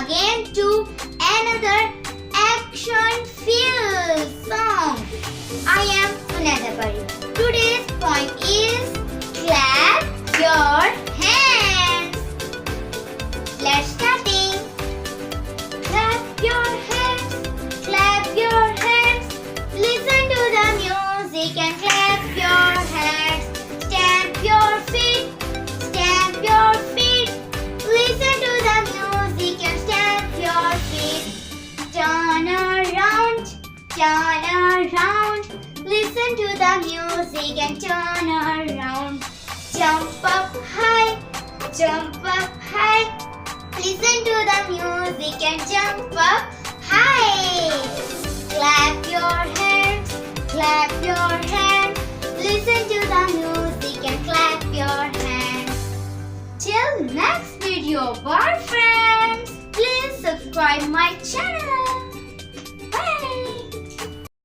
again to another action-filled song. I am Unaiza Pari. Today's poem is Clap Your Hands. Let's starting. Clap your hands, clap your hands. Listen to the music and clap your hands. Stamp your feet, stamp your feet. Listen to the music and stamp your feet. Turn around, turn around. Listen to the music and turn around. Jump up high, jump up high. Listen to the music and jump up high. Clap your hands, clap your hands. Listen to the music and clap your hands. Till next video, bye friends. Please subscribe my channel.